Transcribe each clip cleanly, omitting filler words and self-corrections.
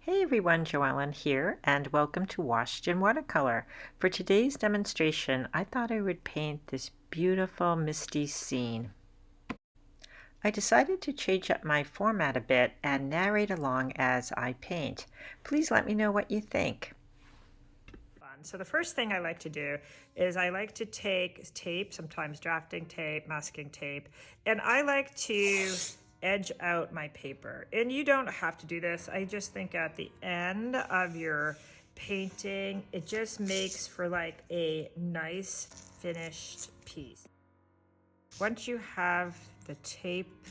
Hey everyone, Joellen here, and welcome to Washed in Watercolor. For today's demonstration, I thought I would paint this beautiful Misty scene. I decided to change up my format a bit and narrate along as I paint. Please let me know what you think. So the first thing I like to do is I like to take tape, sometimes drafting tape, masking tape, and I like to edge out my paper. And you don't have to do this. I just think at the end of your painting, it just makes for like a nice finished piece. Once you have the tape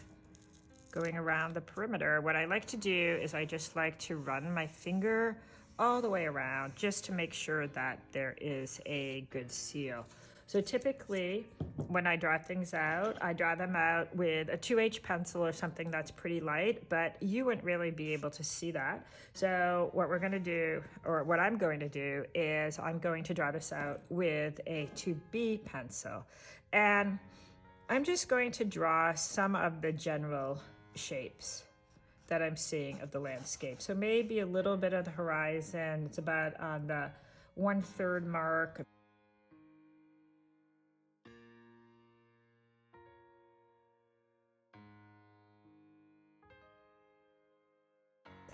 going around the perimeter, what I like to do is I just like to run my finger all the way around just to make sure that there is a good seal. So typically when I draw things out, I draw them out with a 2H pencil or something that's pretty light, but you wouldn't really be able to see that. So what we're going to do, or what I'm going to do, is I'm going to draw this out with a 2B pencil. And I'm just going to draw some of the general shapes that I'm seeing of the landscape. So maybe a little bit of the horizon. It's about on the 1/3 mark.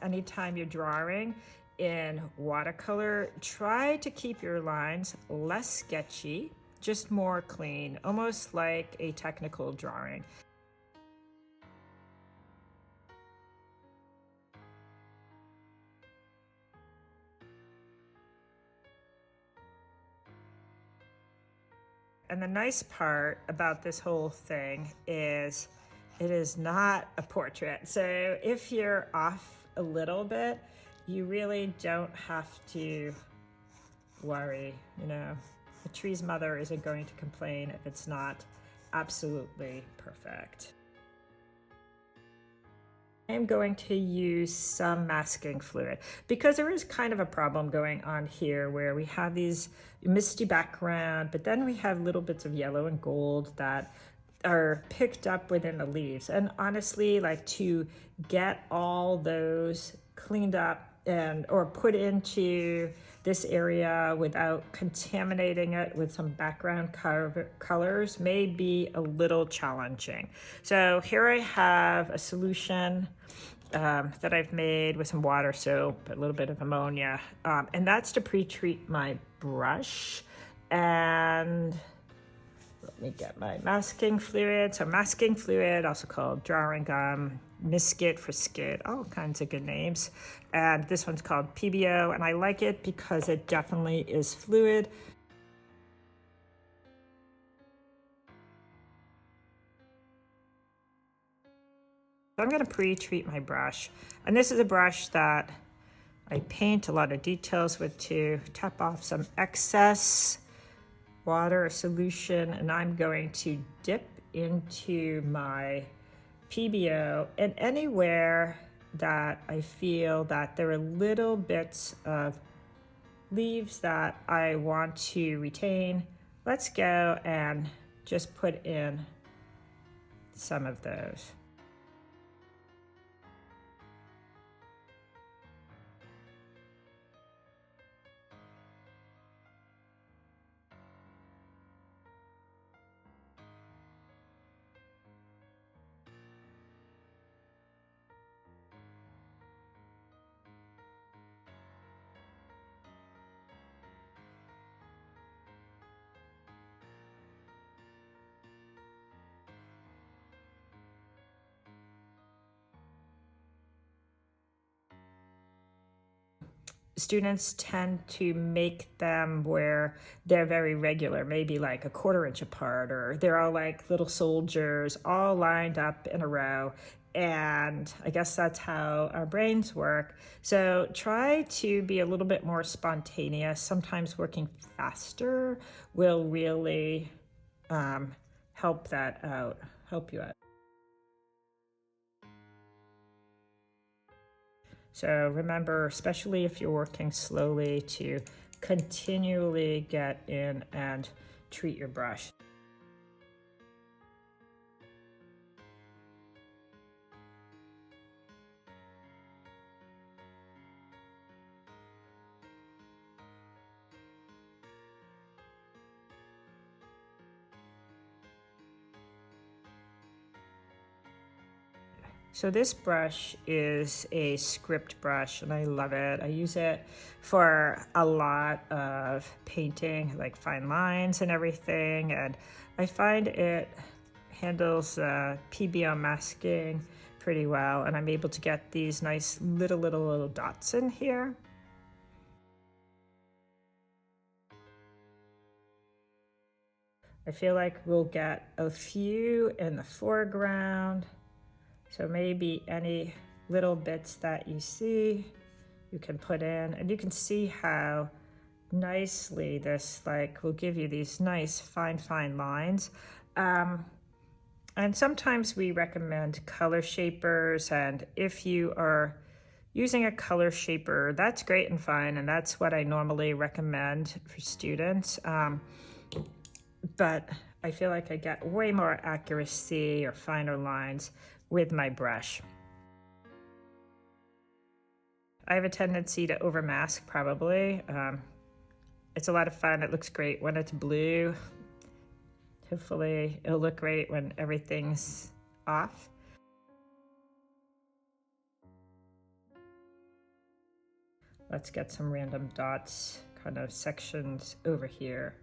Anytime you're drawing in watercolor, try to keep your lines less sketchy, just more clean, almost like a technical drawing. And the nice part about this whole thing is it is not a portrait. So if you're off a little bit, you really don't have to worry. You know, the tree's mother isn't going to complain if it's not absolutely perfect. I'm going to use some masking fluid because there is kind of a problem going on here where we have these misty background, but then we have little bits of yellow and gold that are picked up within the leaves. And honestly, like to get all those cleaned up and or put into this area without contaminating it with some background colors may be a little challenging. So here I have a solution that I've made with some water soap, a little bit of ammonia, and that's to pre-treat my brush. And let me get my masking fluid. So masking fluid, also called drawing gum, Miskit for skit, all kinds of good names. And this one's called PBO, and I like it because it definitely is fluid. I'm going to pre-treat my brush. And this is a brush that I paint a lot of details with to tap off some excess water or solution, and I'm going to dip into my PBO, and anywhere that I feel that there are little bits of leaves that I want to retain, let's go and just put in some of those. Students tend to make them where they're very regular, maybe like a 1/4 inch apart, or they're all like little soldiers all lined up in a row. And I guess that's how our brains work. So try to be a little bit more spontaneous. Sometimes working faster will really help you out. So remember, especially if you're working slowly, to continually get in and treat your brush. So this brush is a script brush and I love it. I use it for a lot of painting, like fine lines and everything. And I find it handles PBR masking pretty well. And I'm able to get these nice little dots in here. I feel like we'll get a few in the foreground. So maybe any little bits that you see, you can put in, and you can see how nicely this will give you these nice fine lines. And sometimes we recommend color shapers, and if you are using a color shaper, that's great and fine, and that's what I normally recommend for students. But I feel like I get way more accuracy or finer lines with my brush. I have a tendency to overmask probably. It's a lot of fun. It looks great when it's blue. Hopefully it'll look great when everything's off. Let's get some random dots, kind of sections over here.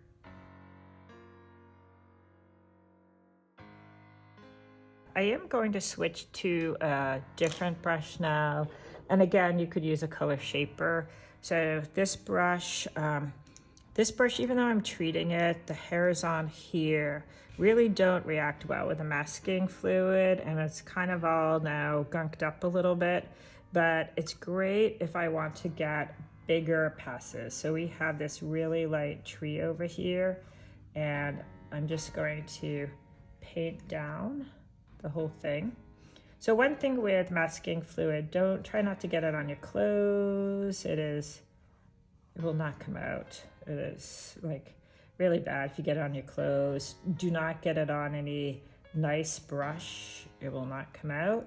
I am going to switch to a different brush now. And again, you could use a color shaper. So this brush, even though I'm treating it, the hairs on here really don't react well with the masking fluid, and it's kind of all now gunked up a little bit, but it's great if I want to get bigger passes. So we have this really light tree over here, and I'm just going to paint down the whole thing. So one thing with masking fluid, try not to get it on your clothes. It will not come out. It is like really bad if you get it on your clothes. Do not get it on any nice brush. It will not come out.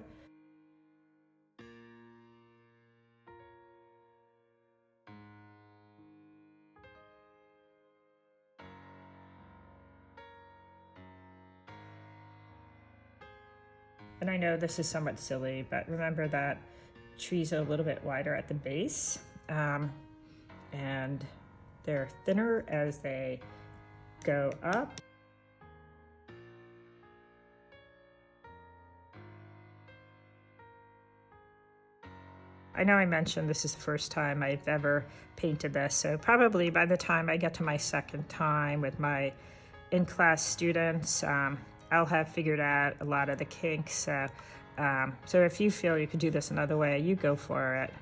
And I know this is somewhat silly, but remember that trees are a little bit wider at the base, and they're thinner as they go up. I know I mentioned this is the first time I've ever painted this, so probably by the time I get to my second time with my in-class students, I'll have figured out a lot of the kinks. So if you feel you could do this another way, you go for it.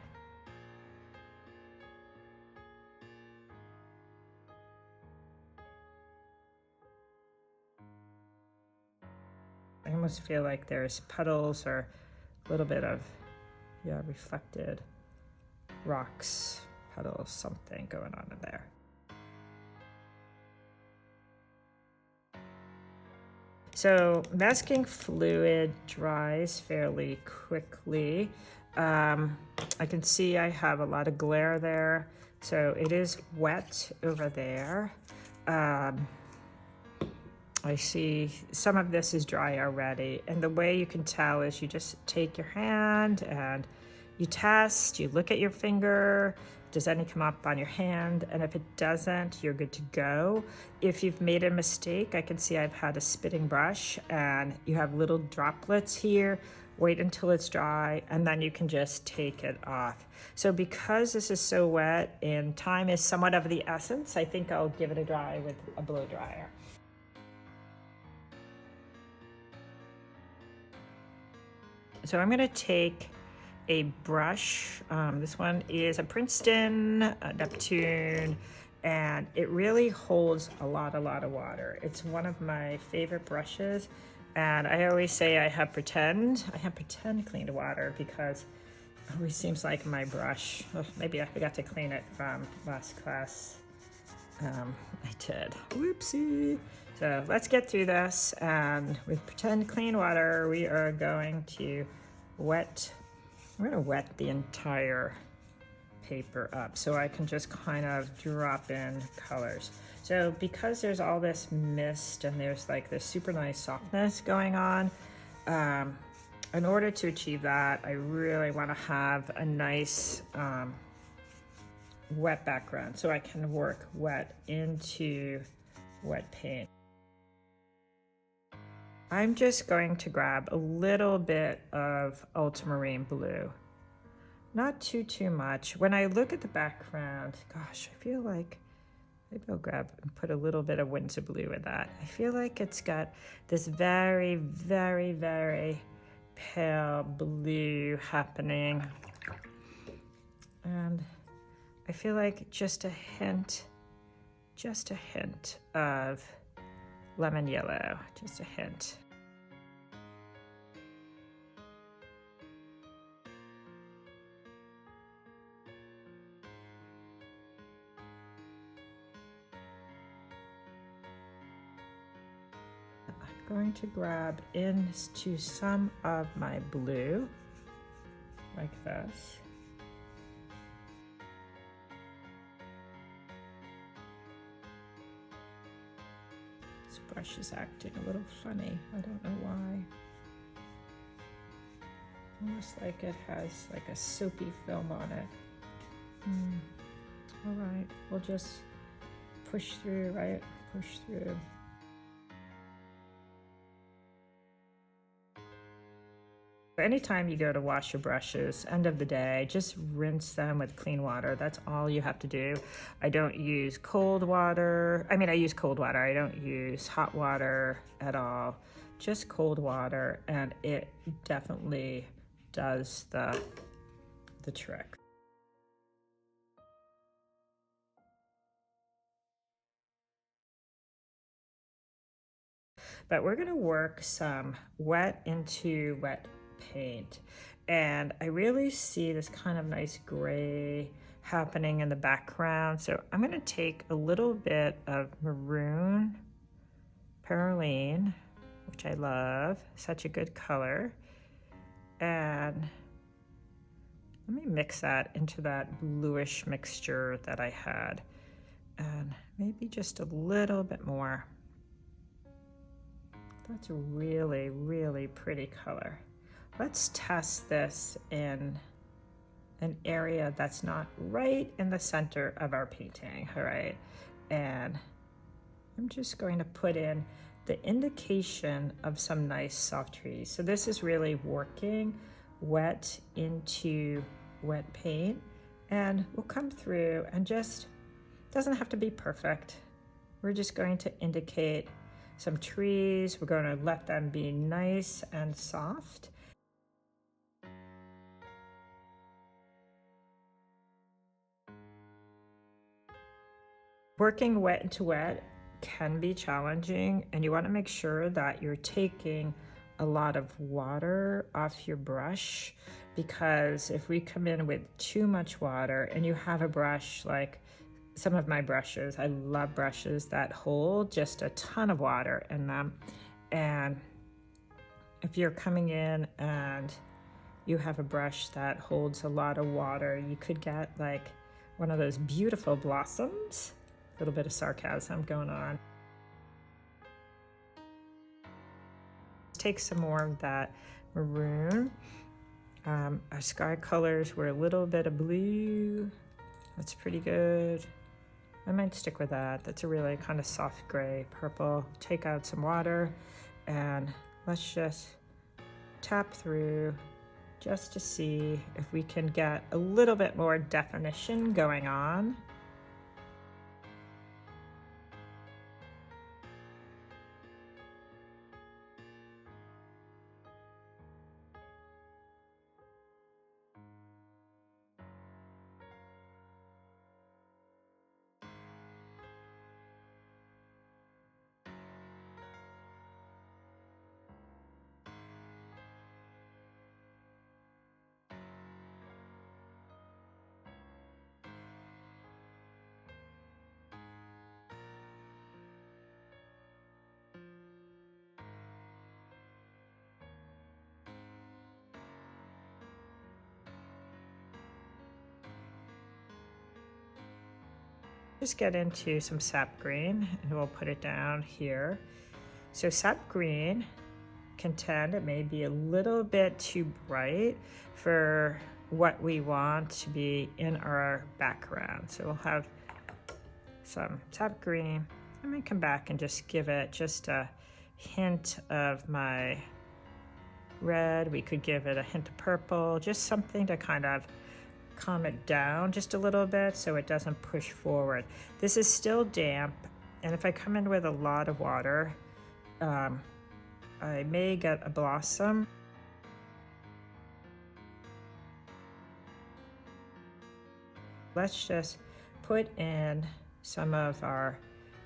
I almost feel like there's puddles or a little bit of reflected rocks, puddles, something going on in there. So masking fluid dries fairly quickly. I can see I have a lot of glare there, so it is wet over there. I see some of this is dry already, and the way you can tell is you just take your hand and you test, you look at your finger, does any come up on your hand? And if it doesn't, you're good to go. If you've made a mistake, I can see I've had a spitting brush and you have little droplets here. Wait until it's dry and then you can just take it off. So because this is so wet and time is somewhat of the essence, I think I'll give it a dry with a blow dryer. So I'm gonna take a brush. This one is a Princeton Neptune, and it really holds a lot of water. It's one of my favorite brushes, and I always say I have pretend cleaned water because it always seems like my brush, maybe I forgot to clean it from last class. I did, whoopsie. So let's get through this, and with pretend clean water, we are going to I'm gonna wet the entire paper up so I can just kind of drop in colors. So because there's all this mist and there's like this super nice softness going on, I in order to achieve that, I really want to have a nice wet background so I can work wet into wet paint. I'm just going to grab a little bit of ultramarine blue. Not too much. When I look at the background, gosh, I feel like maybe I'll grab and put a little bit of Windsor blue with that. I feel like it's got this very pale blue happening. And I feel like just a hint of lemon yellow, just a hint. I'm going to grab into some of my blue, like this. This brush is acting a little funny. I don't know why. Almost like it has like a soapy film on it. All right, we'll just push through, right? Push through. Anytime you go to wash your brushes, end of the day, just rinse them with clean water. That's all you have to do. I don't use cold water. I mean, I use cold water. I don't use hot water at all. Just cold water, and it definitely does the trick. But we're going to work some wet into wet paint, and I really see this kind of nice gray happening in the background. So I'm going to take a little bit of maroon perylene, which I love, such a good color, and let me mix that into that bluish mixture that I had, and maybe just a little bit more. That's a really pretty color. Let's test this in an area that's not right in the center of our painting, all right? And I'm just going to put in the indication of some nice soft trees. So this is really working wet into wet paint, and we'll come through and just, doesn't have to be perfect. We're just going to indicate some trees. We're going to let them be nice and soft. Working wet into wet can be challenging, and you want to make sure that you're taking a lot of water off your brush, because if we come in with too much water and you have a brush like some of my brushes, I love brushes that hold just a ton of water in them, and if you're coming in and you have a brush that holds a lot of water, you could get like one of those beautiful blossoms. A little bit of sarcasm going on. Take some more of that maroon. Our sky colors were a little bit of blue. That's pretty good. I might stick with that. That's a really kind of soft gray purple. Take out some water, and let's just tap through just to see if we can get a little bit more definition going on. Just get into some sap green, and we'll put it down here. So sap green contend it may be a little bit too bright for what we want to be in our background. So we'll have some top green. I might come back and just give it just a hint of my red. We could give it a hint of purple, just something to kind of calm it down just a little bit so it doesn't push forward. This is still damp, and if I come in with a lot of water, I may get a blossom. Let's just put in some of our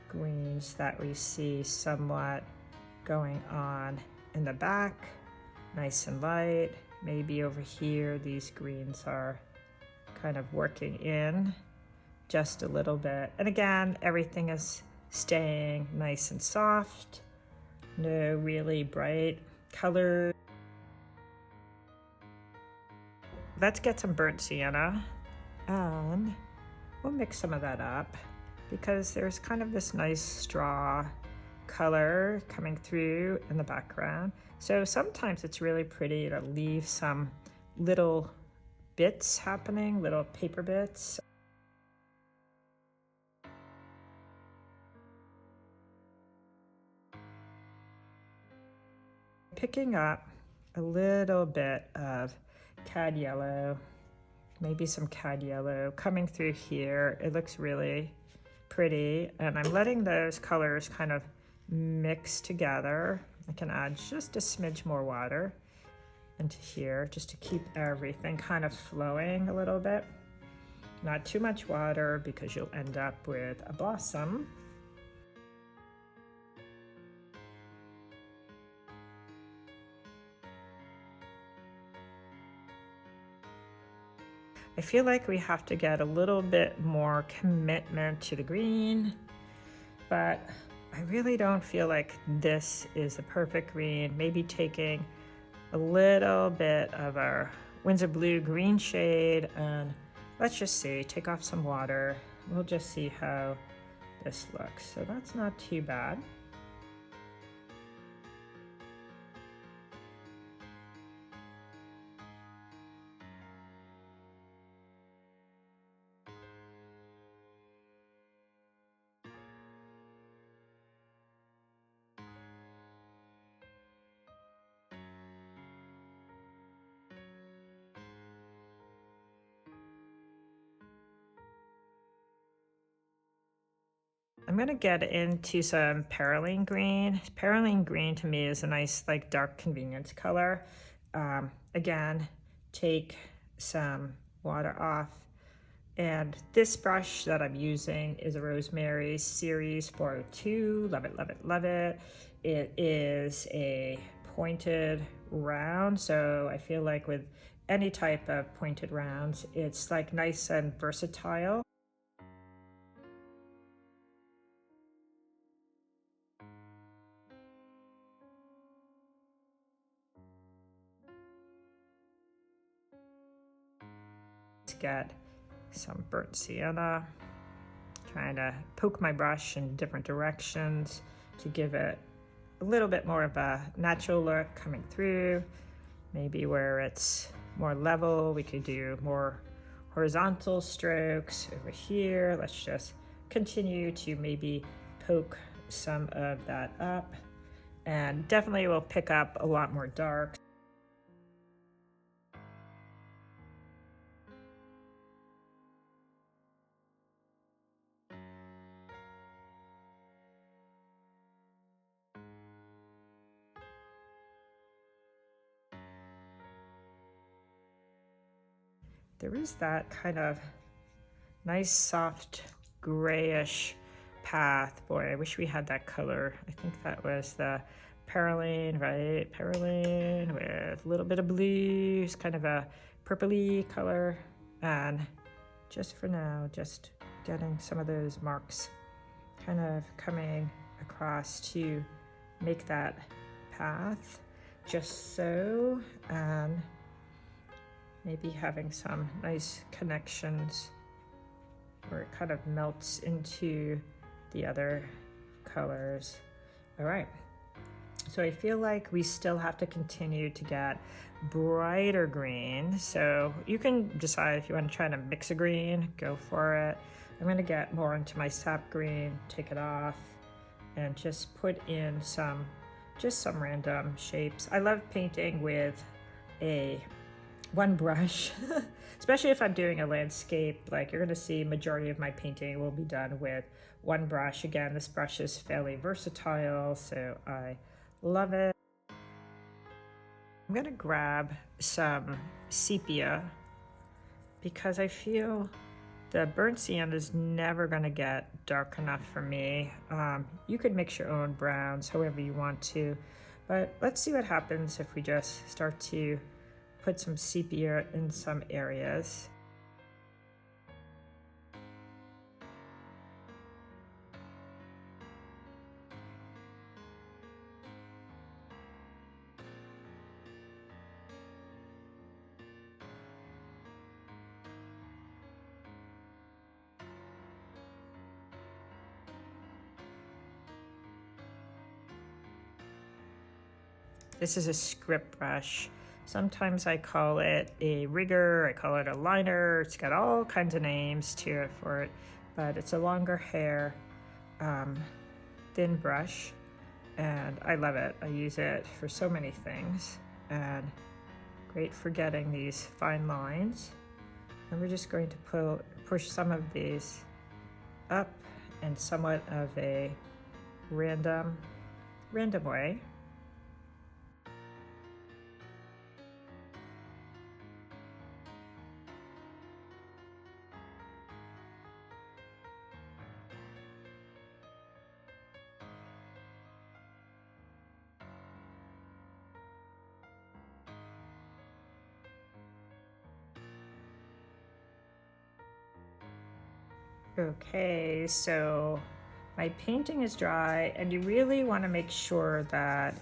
greens that we see somewhat going on in the back, nice and light. Maybe over here these greens are kind of working in just a little bit. And again, everything is staying nice and soft, no really bright color. Let's get some burnt sienna, and we'll mix some of that up because there's kind of this nice straw color coming through in the background. So sometimes it's really pretty to leave some little bits happening, little paper bits. Picking up a little bit of cad yellow, maybe some cad yellow coming through here. It looks really pretty, and I'm letting those colors kind of mix together. I can add just a smidge more water into here just to keep everything kind of flowing a little bit. Not too much water because you'll end up with a blossom. I feel like we have to get a little bit more commitment to the green, but I really don't feel like this is the perfect green. Maybe taking a little bit of our Windsor Blue green shade, and let's just see, take off some water. We'll just see how this looks. So that's not too bad. I'm gonna get into some perylene green. Perylene green to me is a nice like dark convenience color. Again, take some water off. And this brush that I'm using is a Rosemary Series 402. Love it, love it, love it. It is a pointed round, so I feel like with any type of pointed rounds, it's like nice and versatile. Get some burnt sienna, trying to poke my brush in different directions to give it a little bit more of a natural look coming through. Maybe where it's more level, we could do more horizontal strokes over here. Let's just continue to maybe poke some of that up, and definitely will pick up a lot more dark. There is that kind of nice soft grayish path. Boy, I wish we had that color. I think that was the perylene, right? Perylene with a little bit of blue. It's kind of a purpley color. And just for now, just getting some of those marks kind of coming across to make that path just so, and maybe having some nice connections where it kind of melts into the other colors. All right, So I feel like we still have to continue to get brighter green. So you can decide if you want to try to mix a green, go for it. I'm going to get more into my sap green, take it off, and just put in some random shapes. I love painting with one brush, especially if I'm doing a landscape. Like, you're going to see majority of my painting will be done with one brush. Again, this brush is fairly versatile, so I love it. I'm going to grab some sepia because I feel the burnt sienna is never going to get dark enough for me. You could mix your own browns however you want to, but let's see what happens if we just start to put some sepia in some areas. This is a script brush. Sometimes I call it a rigger, I call it a liner. It's got all kinds of names to it for it, but it's a longer hair, thin brush, and I love it. I use it for so many things, and great for getting these fine lines. And we're just going to push some of these up in somewhat of a random way. Okay, so my painting is dry, and you really want to make sure that,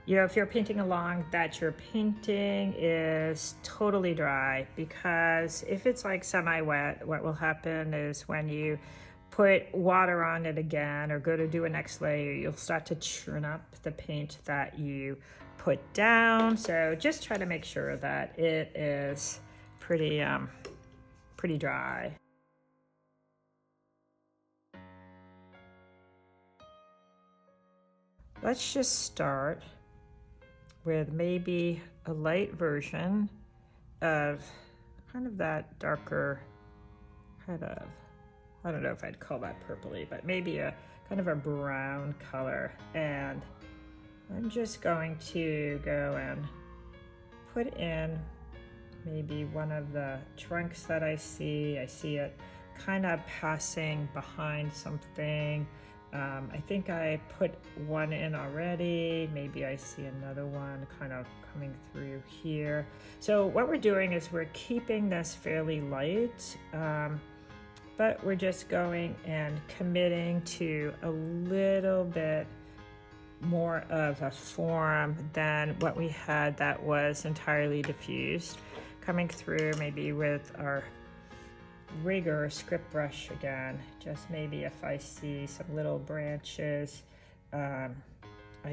you know, if you're painting along, that your painting is totally dry, because if it's like semi-wet, what will happen is when you put water on it again or go to do a next layer, you'll start to churn up the paint that you put down. So just try to make sure that it is pretty dry. Let's just start with maybe a light version of kind of that darker, kind of, I don't know if I'd call that purpley, but maybe a kind of a brown color. And I'm just going to go and put in maybe one of the trunks that I see. I see it kind of passing behind something. I think I put one in already. Maybe I see another one kind of coming through here. So what we're doing is we're keeping this fairly light, but we're just going and committing to a little bit more of a form than what we had that was entirely diffused. Coming through maybe with our rigger script brush again, just maybe if I see some little branches, I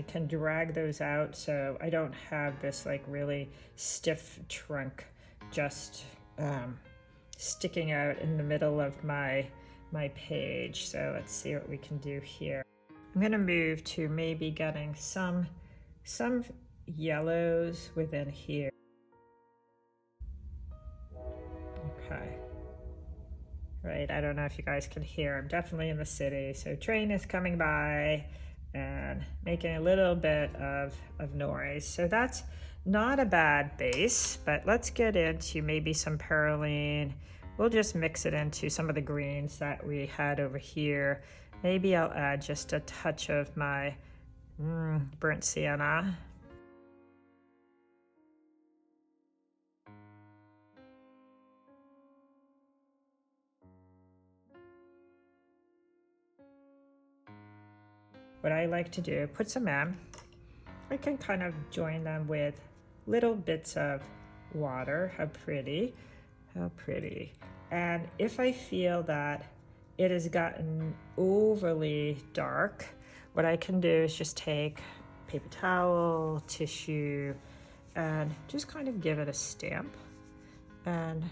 can drag those out so I don't have this like really stiff trunk just sticking out in the middle of my page. So let's see what we can do here. I'm going to move to maybe getting some yellows within here. Okay. Right, I don't know if you guys can hear. I'm definitely in the city, so train is coming by and making a little bit of noise. So that's not a bad base, but let's get into maybe some perylene. We'll just mix it into some of the greens that we had over here. Maybe I'll add just a touch of my burnt sienna. What I like to do, put some in. I can kind of join them with little bits of water. How pretty, how pretty. And if I feel that it has gotten overly dark, what I can do is just take paper towel, tissue, and just kind of give it a stamp. And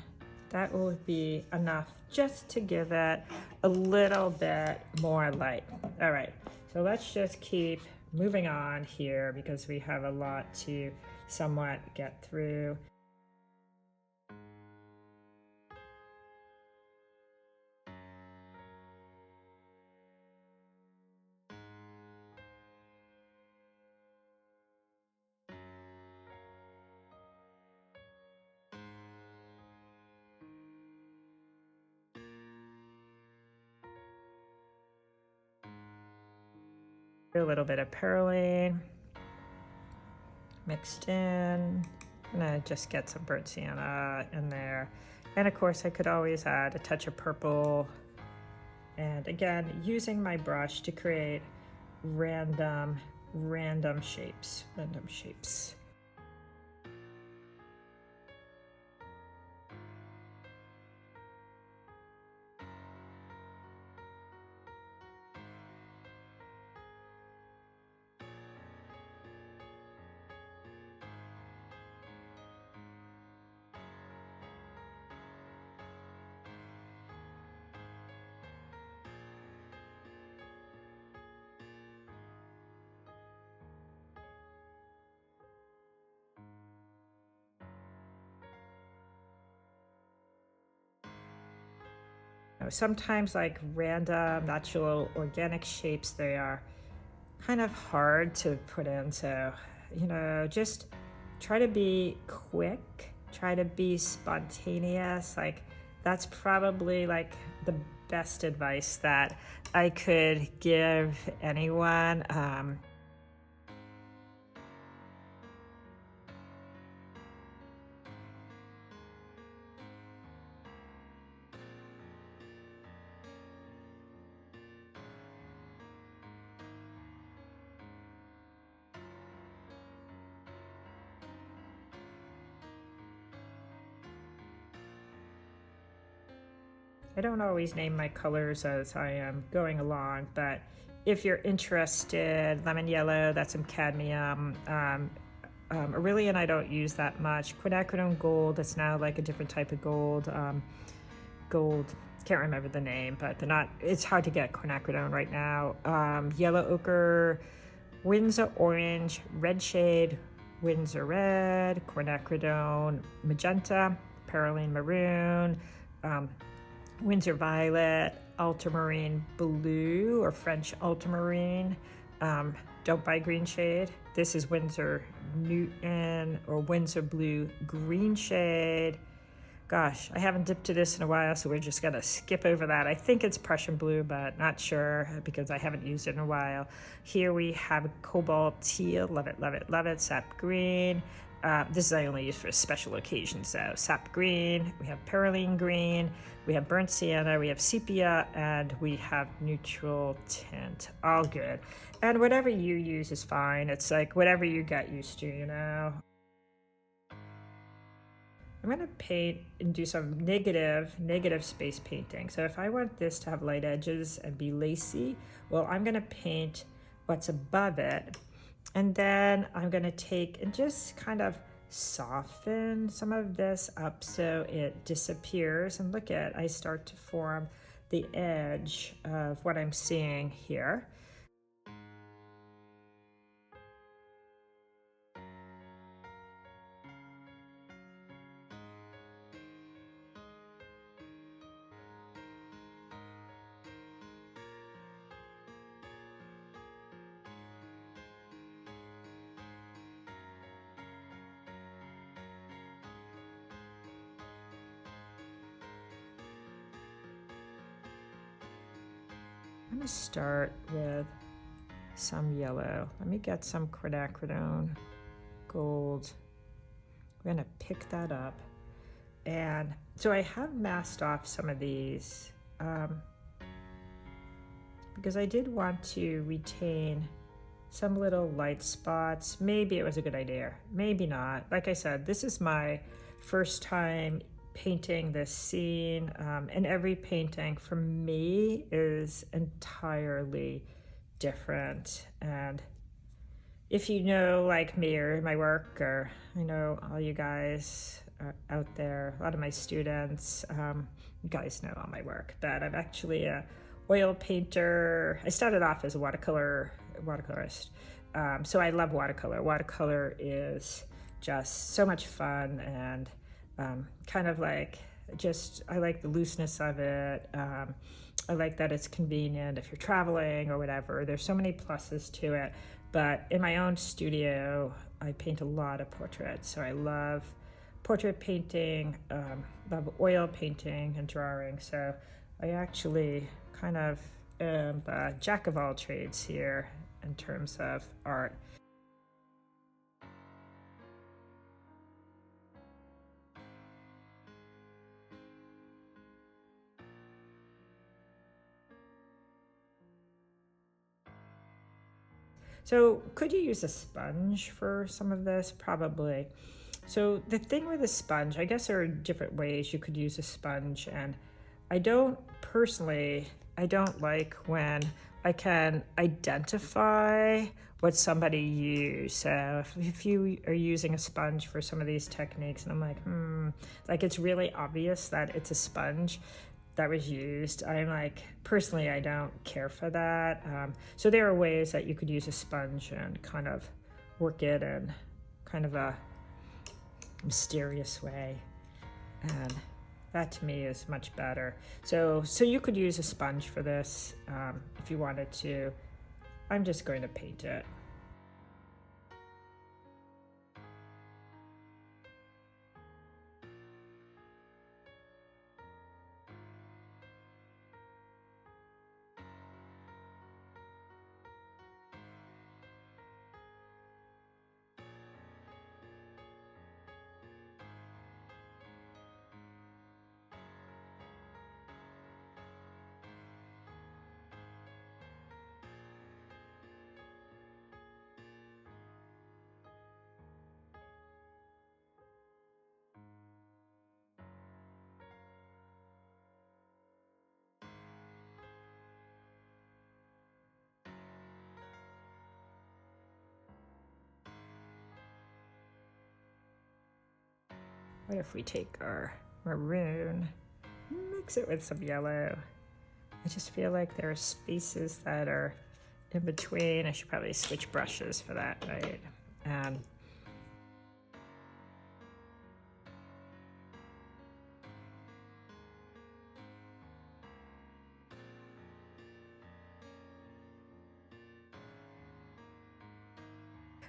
that will be enough just to give it a little bit more light. All right, so let's just keep moving on here because we have a lot to somewhat get through. A little bit of perylene mixed in. I'm gonna just get some burnt sienna in there. And of course I could always add a touch of purple. And again, using my brush to create random shapes. Sometimes like random, natural, organic shapes, they are kind of hard to put in. So, just try to be quick, try to be spontaneous. Like that's probably like the best advice that I could give anyone. I don't always name my colors as I am going along, but if you're interested, lemon yellow, that's some cadmium. Aurelian I don't use that much. Quinacridone gold, it's now like a different type of gold. Gold, can't remember the name, but they're not, it's hard to get quinacridone right now. Yellow ochre, Windsor orange, red shade, Windsor red, quinacridone magenta, perylene maroon, Windsor violet, ultramarine blue or French ultramarine. Don't buy green shade. This is Windsor Newton or Windsor blue green shade. Gosh, I haven't dipped to this in a while, so we're just gonna skip over that. I think it's Prussian blue, but not sure because I haven't used it in a while. Here we have cobalt teal, love it, love it, love it, sap green. This is I only use for special occasions, so sap green, we have perylene green, we have burnt sienna, we have sepia, and we have neutral tint. All good. And whatever you use is fine. It's like whatever you get used to, I'm going to paint and do some negative space painting. So if I want this to have light edges and be lacy, well, I'm going to paint what's above it. And then I'm going to take and just kind of soften some of this up so it disappears. And look at, I start to form the edge of what I'm seeing here. I'm going to start with some yellow. Let me get some quinacridone gold. We're going to pick that up. And so I have masked off some of these because I did want to retain some little light spots. Maybe it was a good idea, maybe not. Like I said, this is my first time painting this scene, and every painting for me is entirely different. And if you know like me or my work, or I know all you guys out there, a lot of my students, you guys know all my work, that I'm actually a oil painter. I started off as a watercolorist. So I love watercolor. Watercolor is just so much fun, and kind of like, just, I like the looseness of it. I like that it's convenient if you're traveling or whatever. There's so many pluses to it. But in my own studio, I paint a lot of portraits. So I love portrait painting, love oil painting and drawing. So I actually kind of am the jack of all trades here in terms of art. So could you use a sponge for some of this? Probably. So the thing with a sponge, I guess there are different ways you could use a sponge, and I don't like when I can identify what somebody used. So if you are using a sponge for some of these techniques, and I'm like it's really obvious that it's a sponge that was used, I'm like, personally, I don't care for that. So there are ways that you could use a sponge and kind of work it in kind of a mysterious way, and that to me is much better. So you could use a sponge for this if you wanted to. I'm just going to paint it. What if we take our maroon, mix it with some yellow? I just feel like there are spaces that are in between. I should probably switch brushes for that, right?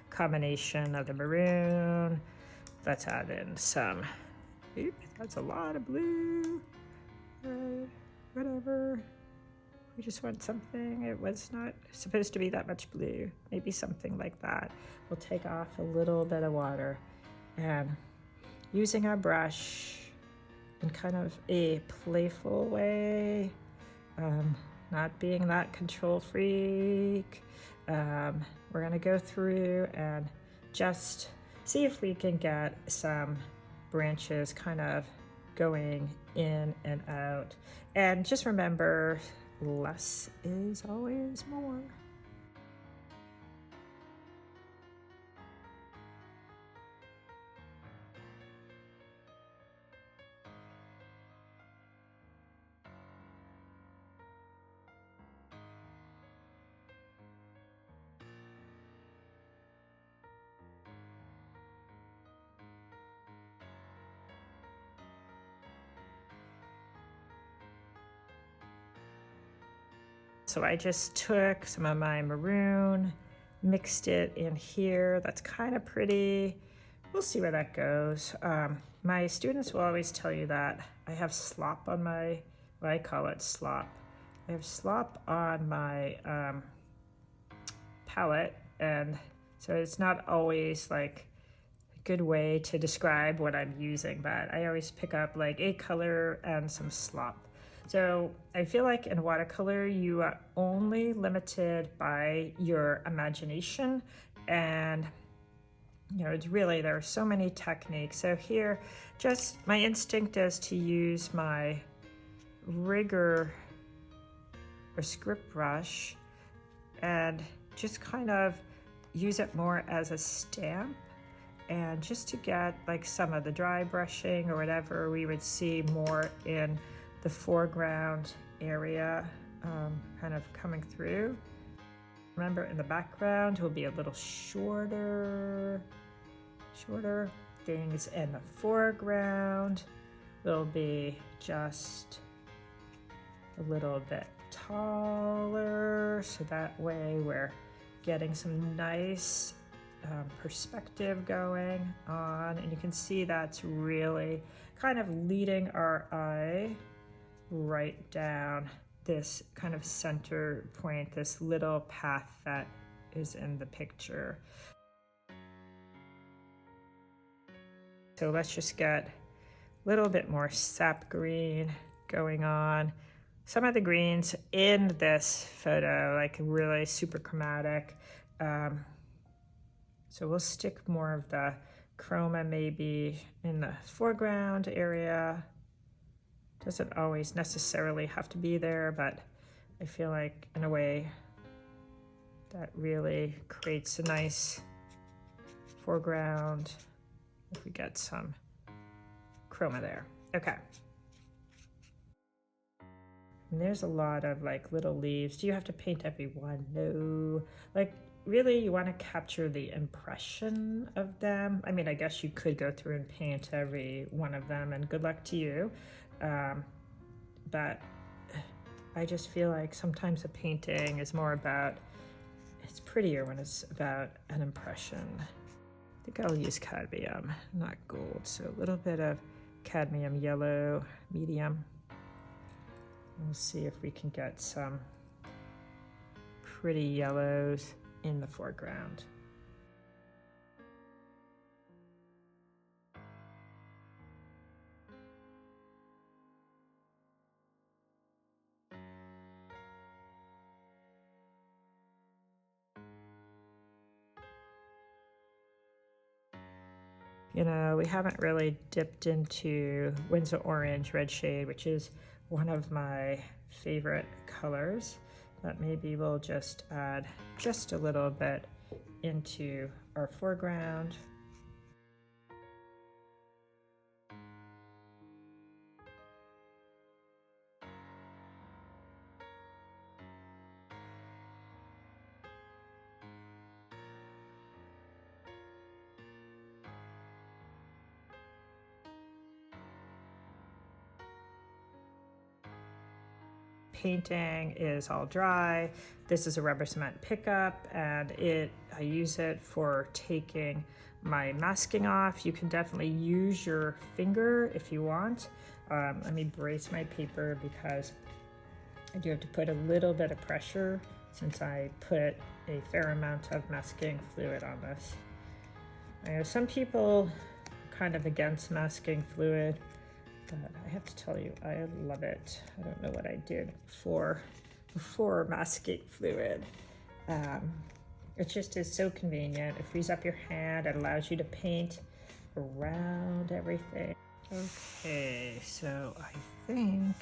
Combination of the maroon. Let's add in some, that's a lot of blue. Whatever. We just want something, it was not supposed to be that much blue. Maybe something like that. We'll take off a little bit of water, and using our brush in kind of a playful way, not being that control freak. We're gonna go through and just see if we can get some branches kind of going in and out. And just remember, less is always more. So I just took some of my maroon, mixed it in here. That's kind of pretty. We'll see where that goes. My students will always tell you that I have slop on my, well, I call it slop. I have slop on my palette, and so it's not always like a good way to describe what I'm using, but I always pick up like a color and some slop. So I feel like in watercolor, you are only limited by your imagination, and you know, it's really, there are so many techniques. So here, just my instinct is to use my rigger or script brush and just kind of use it more as a stamp, and just to get like some of the dry brushing or whatever we would see more in the foreground area, kind of coming through. Remember, in the background will be a little shorter things, and the foreground will be just a little bit taller, so that way we're getting some nice perspective going on, and you can see that's really kind of leading our eye right down this kind of center point, this little path that is in the picture. So let's just get a little bit more sap green going on. Some of the greens in this photo, like really super chromatic. So we'll stick more of the chroma maybe in the foreground area. Doesn't always necessarily have to be there, but I feel like in a way that really creates a nice foreground if we get some chroma there. Okay. And there's a lot of like little leaves. Do you have to paint every one? No. Like really you want to capture the impression of them. I mean, I guess you could go through and paint every one of them, and good luck to you. But I just feel like sometimes a painting is more about, it's prettier when it's about an impression. I think I'll use cadmium, not gold. So a little bit of cadmium yellow, medium. We'll see if we can get some pretty yellows in the foreground. You know, we haven't really dipped into Windsor Orange red shade, which is one of my favorite colors, but maybe we'll just add just a little bit into our foreground. Painting is all dry. This is a rubber cement pickup, and I use it for taking my masking off. You can definitely use your finger if you want. Let me brace my paper because I do have to put a little bit of pressure since I put a fair amount of masking fluid on this. I know some people are kind of against masking fluid, but I have to tell you, I love it. I don't know what I did before masking fluid. It just is so convenient. It frees up your hand. It allows you to paint around everything. Okay, so I think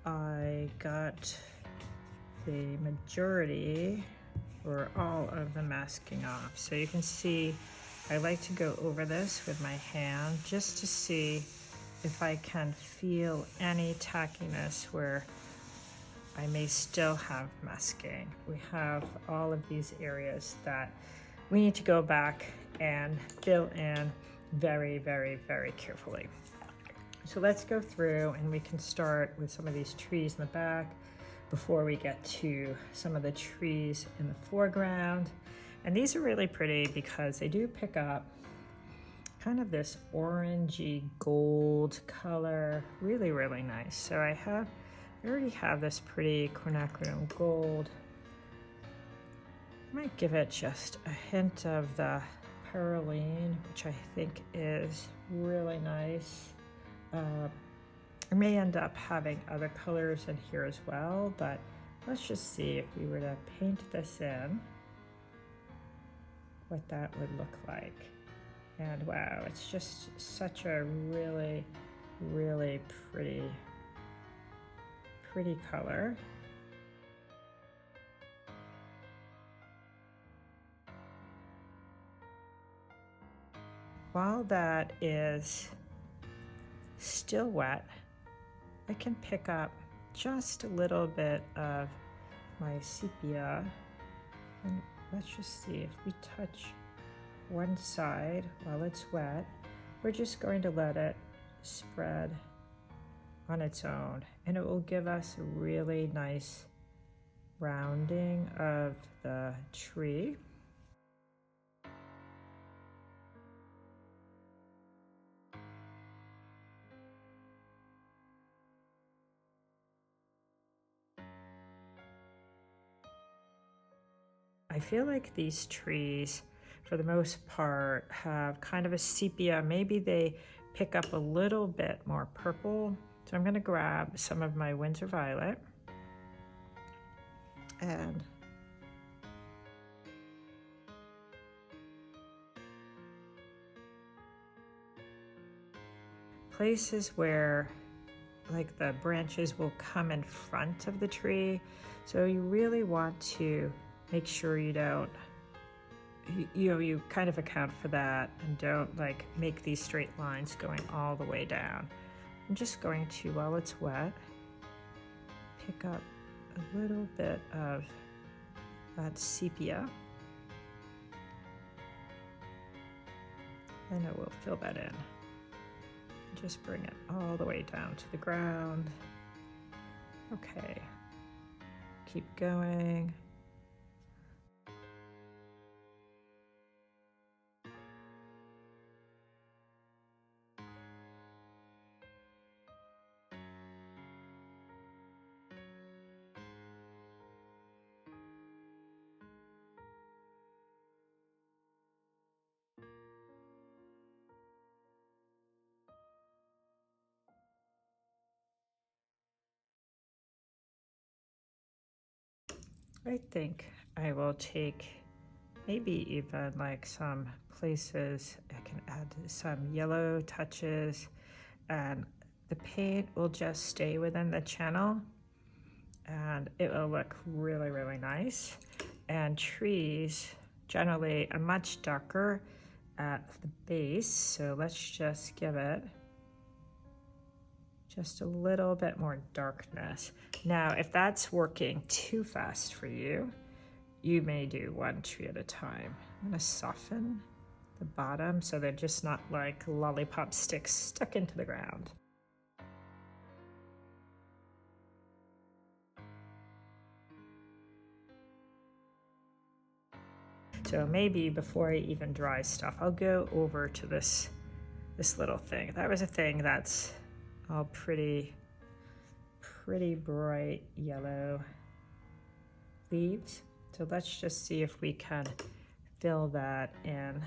I got the majority or all of the masking off. So you can see I like to go over this with my hand just to see if I can feel any tackiness where I may still have masking. We have all of these areas that we need to go back and fill in very, very, very carefully. So let's go through and we can start with some of these trees in the back before we get to some of the trees in the foreground. And these are really pretty because they do pick up kind of this orangey gold color, really, really nice. So I already have this pretty quinacridone gold. I might give it just a hint of the perylene, which I think is really nice. I may end up having other colors in here as well, but let's just see if we were to paint this in, what that would look like. And wow, it's just such a really, really pretty color. while that is still wet, I can pick up just a little bit of my sepia, and let's just see if we touch one side while it's wet. We're just going to let it spread on its own, and it will give us a really nice rounding of the tree. I feel like these trees, for the most part, have kind of a sepia. Maybe they pick up a little bit more purple. So I'm going to grab some of my Windsor Violet and places where like the branches will come in front of the tree. So you really want to make sure you don't, you kind of account for that and don't like make these straight lines going all the way down. I'm just going to, while it's wet, pick up a little bit of that sepia, and I will fill that in. Just bring it all the way down to the ground. Okay, keep going. I think I will take maybe even like some places I can add some yellow touches, and the paint will just stay within the channel and it will look really, really nice. And trees generally are much darker at the base, so let's just give it just a little bit more darkness. Now, if that's working too fast for you, you may do one tree at a time. I'm gonna soften the bottom so they're just not like lollipop sticks stuck into the ground. So maybe before I even dry stuff, I'll go over to this little thing. That was a thing that's all pretty bright yellow leaves. So let's just see if we can fill that in.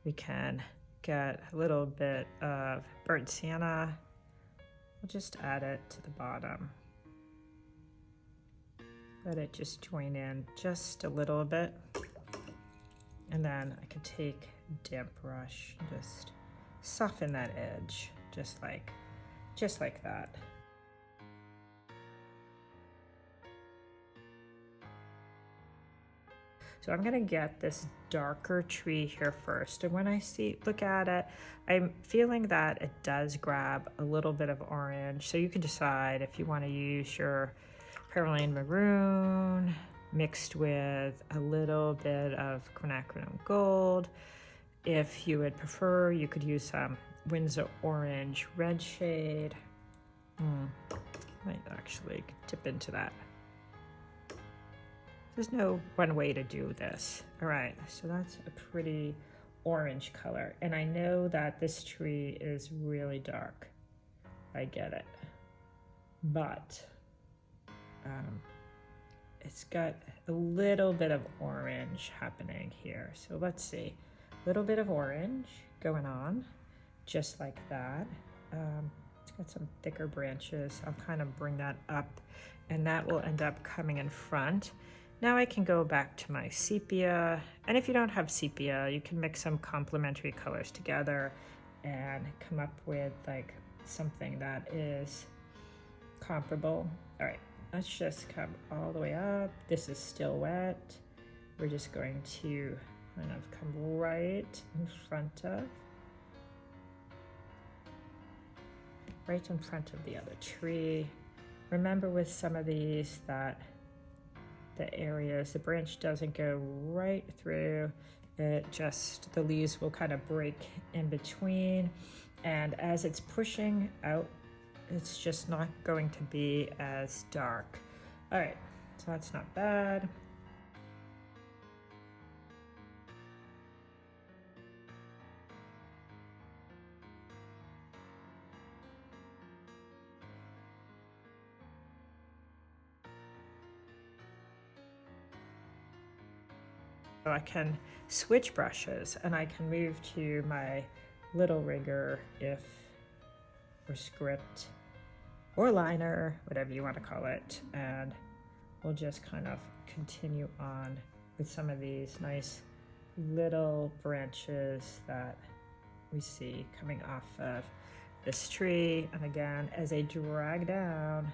We can get a little bit of burnt sienna. We'll just add it to the bottom. Let it just join in just a little bit. And then I could take a damp brush and just soften that edge, just like that. So I'm gonna get this darker tree here first. And when I look at it, I'm feeling that it does grab a little bit of orange. So you can decide if you wanna use your permaline maroon mixed with a little bit of quinacridone gold. If you would prefer, you could use some Windsor orange red shade. Might actually dip into that. There's no one way to do this. All right, so that's a pretty orange color. And I know that this tree is really dark. I get it. But it's got a little bit of orange happening here. So let's see, a little bit of orange going on, just like that. It's got some thicker branches. I'll kind of bring that up and that will end up coming in front. Now I can go back to my sepia. And if you don't have sepia, you can mix some complementary colors together and come up with like something that is comparable. All right, let's just come all the way up. This is still wet. We're just going to kind of come right in front of the other tree. Remember with some of these that the branch doesn't go right through. The leaves will kind of break in between. And as it's pushing out, it's just not going to be as dark. All right, so that's not bad. So I can switch brushes and I can move to my little rigger or script or liner, whatever you want to call it, and we'll just kind of continue on with some of these nice little branches that we see coming off of this tree. And again, as they drag down,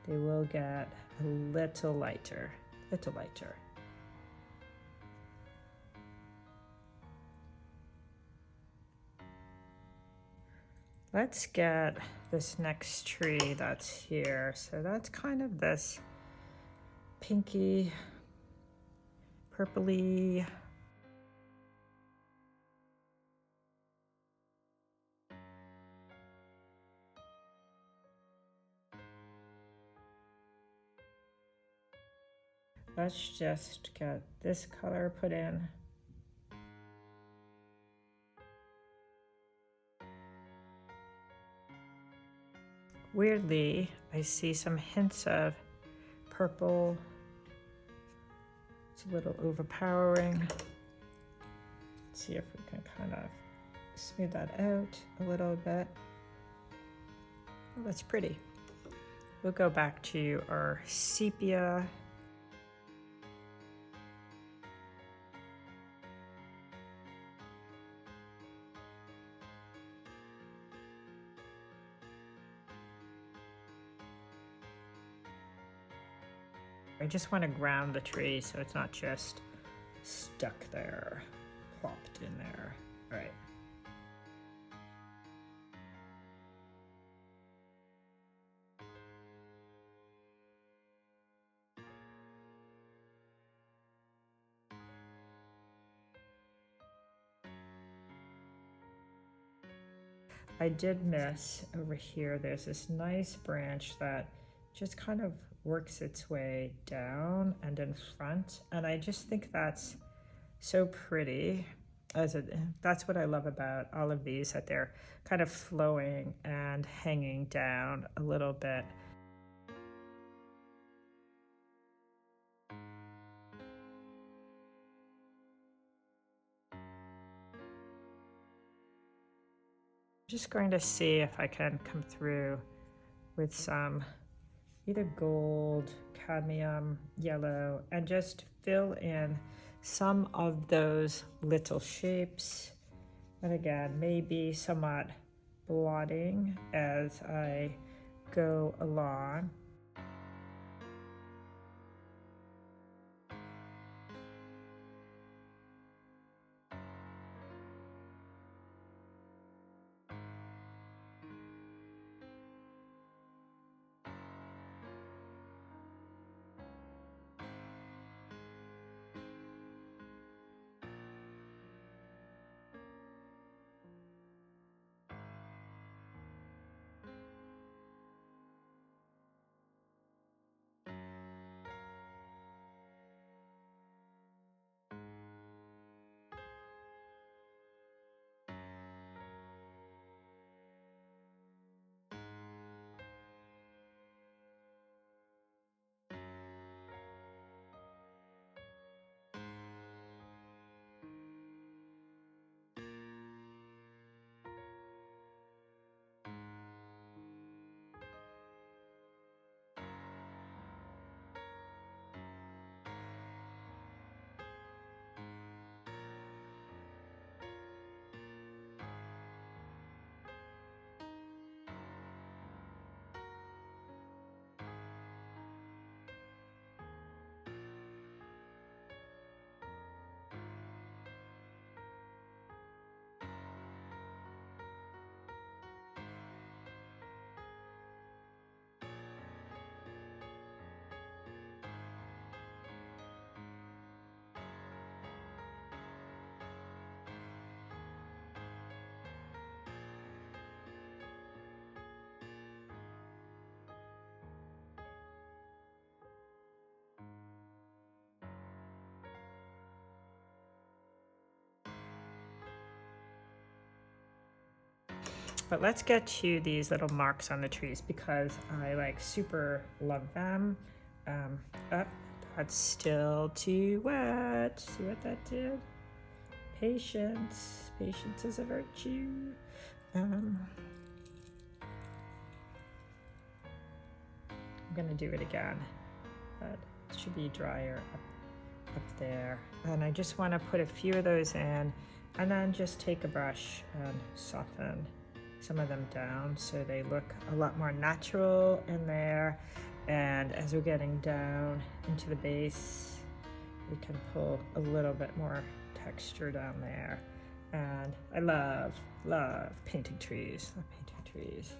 they will get a little lighter. Let's get this next tree that's here. So that's kind of this pinky, purpley. Let's just get this color put in. Weirdly, I see some hints of purple. It's a little overpowering. Let's see if we can kind of smooth that out a little bit. Oh, that's pretty. We'll go back to our sepia. I just want to ground the tree so it's not just stuck there, plopped in there. All right. I did miss over here. There's this nice branch that just kind of works its way down and in front. And I just think that's so pretty. That's what I love about all of these, that they're kind of flowing and hanging down a little bit. Just going to see if I can come through with some either gold, cadmium, yellow, and just fill in some of those little shapes. And again, maybe somewhat blotting as I go along. But let's get to these little marks on the trees because I like super love them. Oh, that's still too wet. See what that did? Patience. Patience is a virtue. I'm gonna do it again, but it should be drier up there. And I just want to put a few of those in, and then just take a brush and soften some of them down so they look a lot more natural in there. And as we're getting down into the base, we can pull a little bit more texture down there. And I love painting trees. Love painting trees.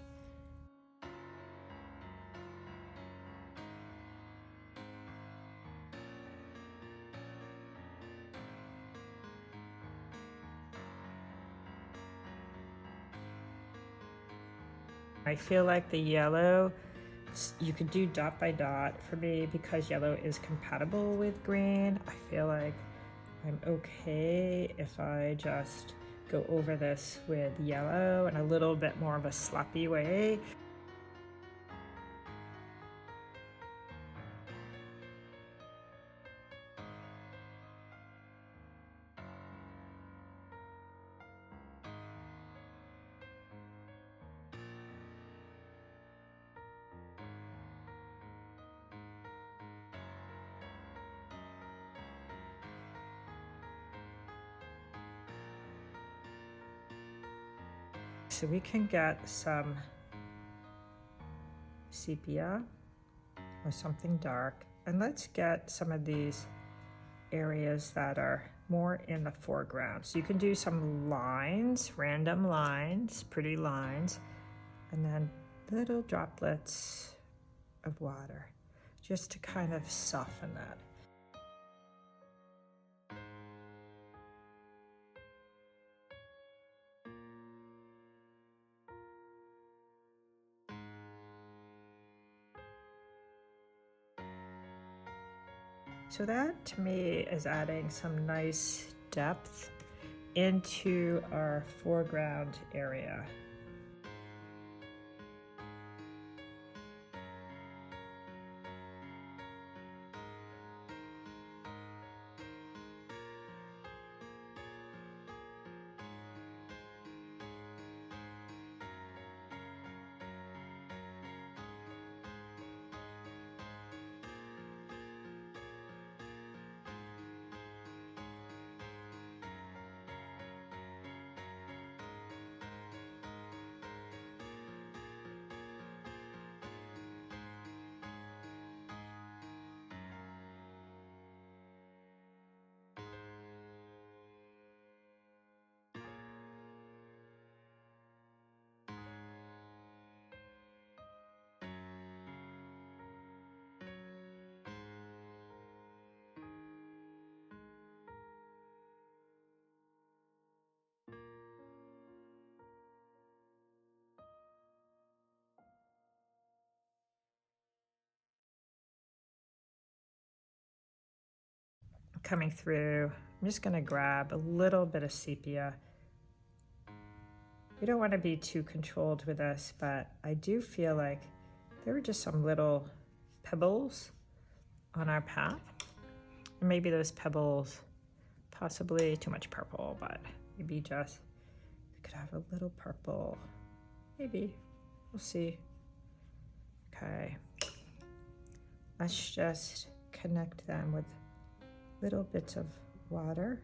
I feel like the yellow, you could do dot by dot for me because yellow is compatible with green. I feel like I'm okay if I just go over this with yellow in a little bit more of a sloppy way. So we can get some sepia or something dark, and let's get some of these areas that are more in the foreground. So you can do some lines, random lines, pretty lines, and then little droplets of water just to kind of soften that. So that to me is adding some nice depth into our foreground area. Coming through, I'm just going to grab a little bit of sepia. We don't want to be too controlled with this, but I do feel like there were just some little pebbles on our path. And maybe those pebbles, possibly too much purple, but maybe just we could have a little purple. Maybe. We'll see. Okay. Let's just connect them with little bits of water.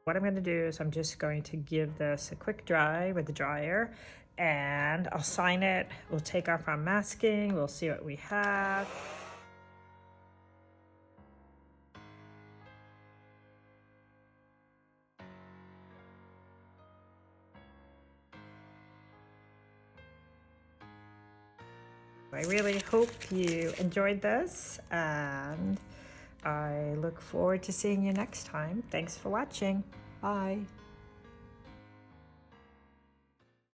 What I'm going to do is I'm just going to give this a quick dry with the dryer, and I'll sign it. We'll take off our masking. We'll see what we have. I really hope you enjoyed this, and I look forward to seeing you next time. Thanks for watching. Bye.